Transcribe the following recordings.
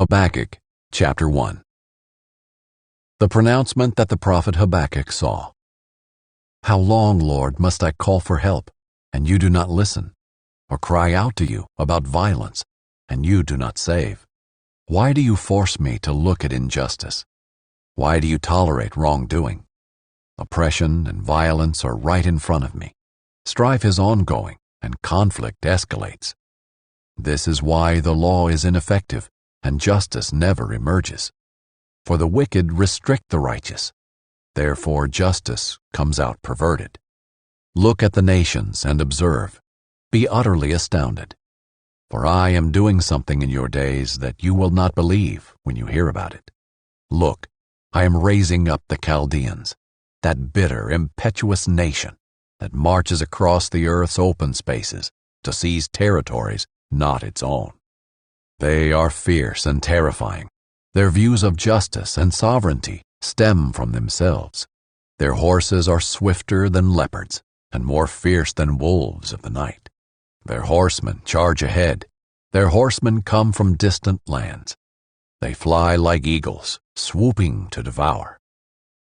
Habakkuk, chapter 1. The pronouncement that the prophet Habakkuk saw. How long, Lord, must I call for help, and you do not listen, or cry out to you about violence, and you do not save? Why do you force me to look at injustice? Why do you tolerate wrongdoing? Oppression and violence are right in front of me. Strife is ongoing, and conflict escalates. This is why the law is ineffective, and justice never emerges. For the wicked restrict the righteous. Therefore justice comes out perverted. Look at the nations and observe. Be utterly astounded. For I am doing something in your days that you will not believe when you hear about it. Look, I am raising up the Chaldeans, that bitter, impetuous nation that marches across the earth's open spaces to seize territories not its own. They are fierce and terrifying. Their views of justice and sovereignty stem from themselves. Their horses are swifter than leopards and more fierce than wolves of the night. Their horsemen charge ahead. Their horsemen come from distant lands. They fly like eagles, swooping to devour.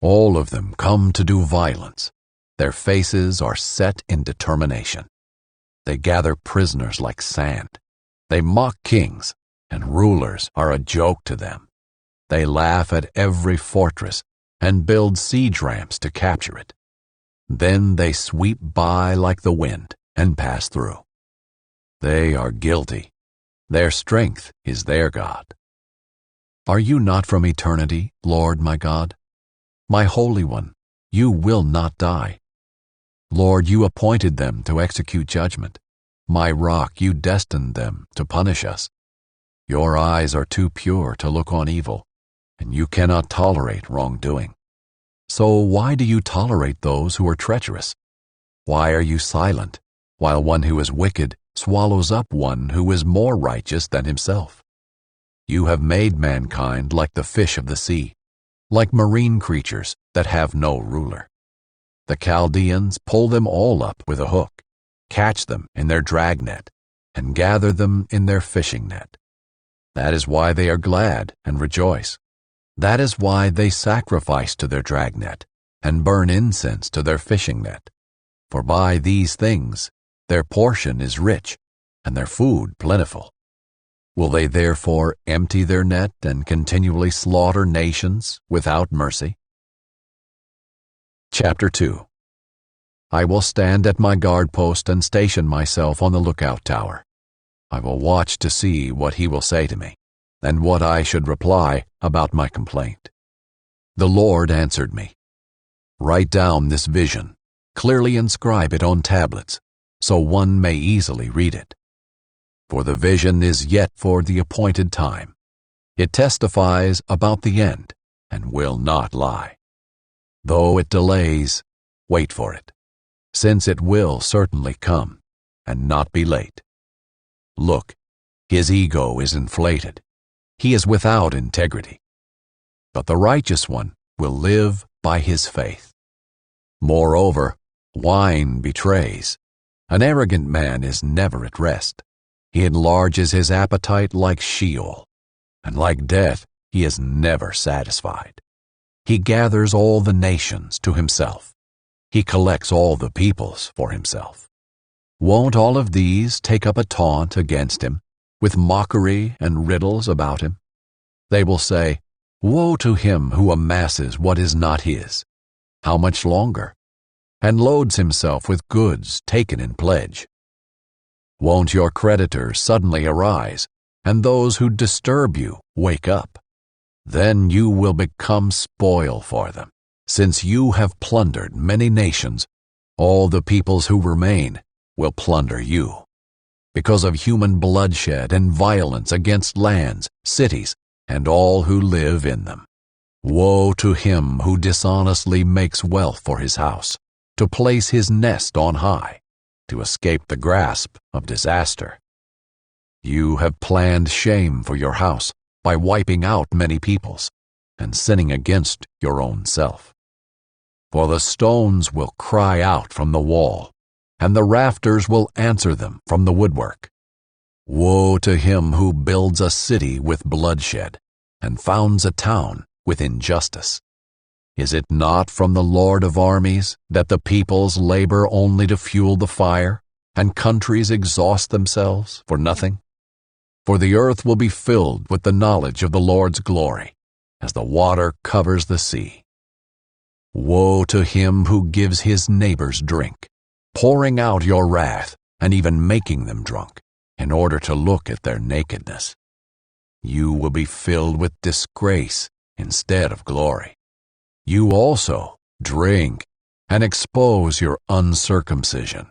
All of them come to do violence. Their faces are set in determination. They gather prisoners like sand. They mock kings, and rulers are a joke to them. They laugh at every fortress and build siege ramps to capture it. Then they sweep by like the wind and pass through. They are guilty. Their strength is their God. Are you not from eternity, Lord my God? My Holy One, you will not die. Lord, you appointed them to execute judgment. My rock, you destined them to punish us. Your eyes are too pure to look on evil, and you cannot tolerate wrongdoing. So why do you tolerate those who are treacherous? Why are you silent, while one who is wicked swallows up one who is more righteous than himself? You have made mankind like the fish of the sea, like marine creatures that have no ruler. The Chaldeans pull them all up with a hook, catch them in their dragnet, and gather them in their fishing net. That is why they are glad and rejoice. That is why they sacrifice to their dragnet and burn incense to their fishing net. For by these things their portion is rich and their food plentiful. Will they therefore empty their net and continually slaughter nations without mercy? Chapter 2. I will stand at my guard post and station myself on the lookout tower. I will watch to see what he will say to me, and what I should reply about my complaint. The Lord answered me, write down this vision, clearly inscribe it on tablets, so one may easily read it. For the vision is yet for the appointed time. It testifies about the end, and will not lie. Though it delays, wait for it, since it will certainly come, and not be late. Look, his ego is inflated. He is without integrity. But the righteous one will live by his faith. Moreover, wine betrays. An arrogant man is never at rest. He enlarges his appetite like Sheol, and like death he is never satisfied. He gathers all the nations to himself. He collects all the peoples for himself. Won't all of these take up a taunt against him, with mockery and riddles about him? They will say, woe to him who amasses what is not his. How much longer? And loads himself with goods taken in pledge. Won't your creditors suddenly arise, and those who disturb you wake up? Then you will become spoil for them. Since you have plundered many nations, all the peoples who remain will plunder you. Because of human bloodshed and violence against lands, cities, and all who live in them. Woe to him who dishonestly makes wealth for his house, to place his nest on high, to escape the grasp of disaster. You have planned shame for your house by wiping out many peoples, and sinning against your own self. For the stones will cry out from the wall, and the rafters will answer them from the woodwork. Woe to him who builds a city with bloodshed and founds a town with injustice. Is it not from the Lord of armies that the peoples labor only to fuel the fire, and countries exhaust themselves for nothing? For the earth will be filled with the knowledge of the Lord's glory, as the water covers the sea. Woe to him who gives his neighbors drink, pouring out your wrath and even making them drunk, in order to look at their nakedness. You will be filled with disgrace instead of glory. You also drink and expose your uncircumcision.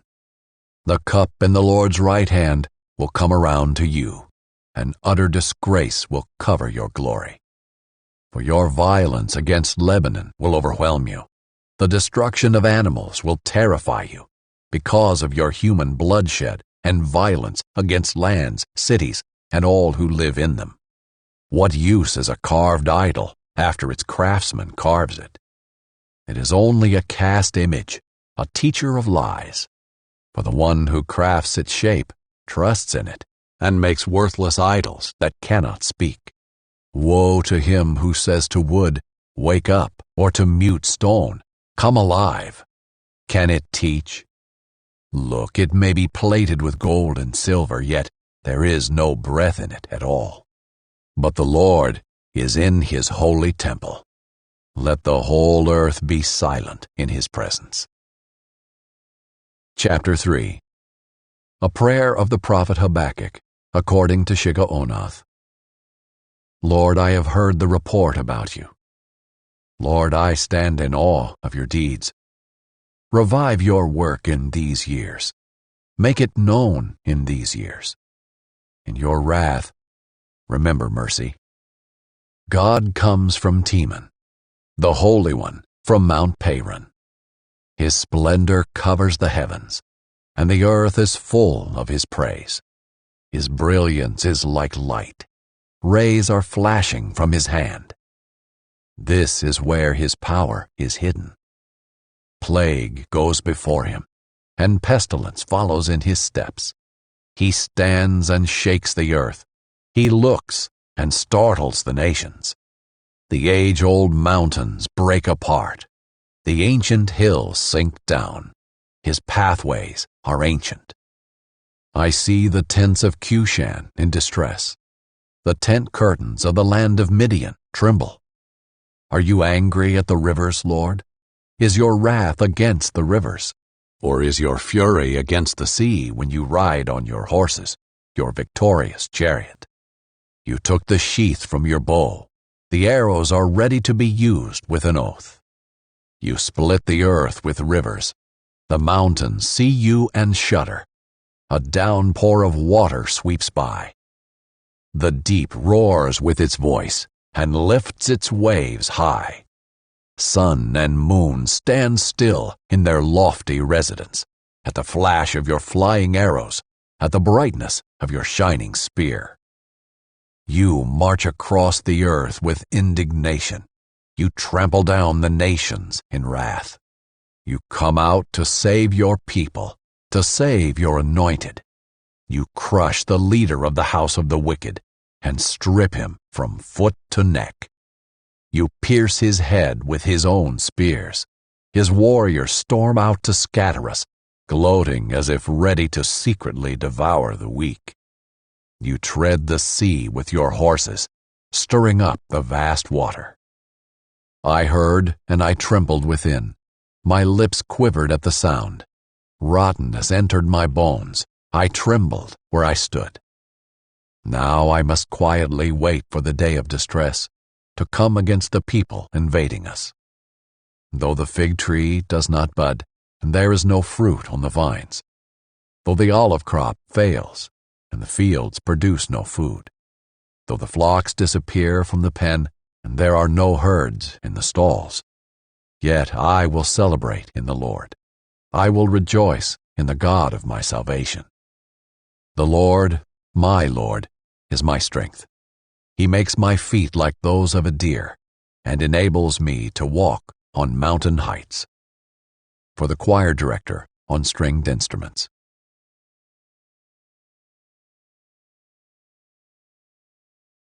The cup in the Lord's right hand will come around to you, and utter disgrace will cover your glory. For your violence against Lebanon will overwhelm you. The destruction of animals will terrify you, because of your human bloodshed and violence against lands, cities, and all who live in them. What use is a carved idol after its craftsman carves it? It is only a cast image, a teacher of lies. For the one who crafts its shape trusts in it and makes worthless idols that cannot speak. Woe to him who says to wood, "Wake up," or to mute stone, "Come alive." Can it teach? Look, it may be plated with gold and silver, yet there is no breath in it at all. But the Lord is in his holy temple. Let the whole earth be silent in his presence. Chapter 3. A prayer of the prophet Habakkuk, according to Shigionoth. Lord, I have heard the report about you. Lord, I stand in awe of your deeds. Revive your work in these years. Make it known in these years. In your wrath, remember mercy. God comes from Teman, the Holy One from Mount Paran. His splendor covers the heavens, and the earth is full of his praise. His brilliance is like light. Rays are flashing from his hand. This is where his power is hidden. Plague goes before him, and pestilence follows in his steps. He stands and shakes the earth. He looks and startles the nations. The age-old mountains break apart. The ancient hills sink down. His pathways are ancient. I see the tents of Cushan in distress. The tent curtains of the land of Midian tremble. Are you angry at the rivers, Lord? Is your wrath against the rivers? Or is your fury against the sea when you ride on your horses, your victorious chariot? You took the sheath from your bow. The arrows are ready to be used with an oath. You split the earth with rivers. The mountains see you and shudder. A downpour of water sweeps by. The deep roars with its voice and lifts its waves high. Sun and moon stand still in their lofty residence, at the flash of your flying arrows, at the brightness of your shining spear. You march across the earth with indignation. You trample down the nations in wrath. You come out to save your people, to save your anointed. You crush the leader of the house of the wicked and strip him from foot to neck. You pierce his head with his own spears. His warriors storm out to scatter us, gloating as if ready to secretly devour the weak. You tread the sea with your horses, stirring up the vast water. I heard, and I trembled within. My lips quivered at the sound. Rottenness entered my bones. I trembled where I stood. Now I must quietly wait for the day of distress, to come against the people invading us. Though the fig tree does not bud, and there is no fruit on the vines, though the olive crop fails, and the fields produce no food, though the flocks disappear from the pen, and there are no herds in the stalls, yet I will celebrate in the Lord. I will rejoice in the God of my salvation. The Lord, my Lord, is my strength. He makes my feet like those of a deer, and enables me to walk on mountain heights. For the choir director on stringed instruments.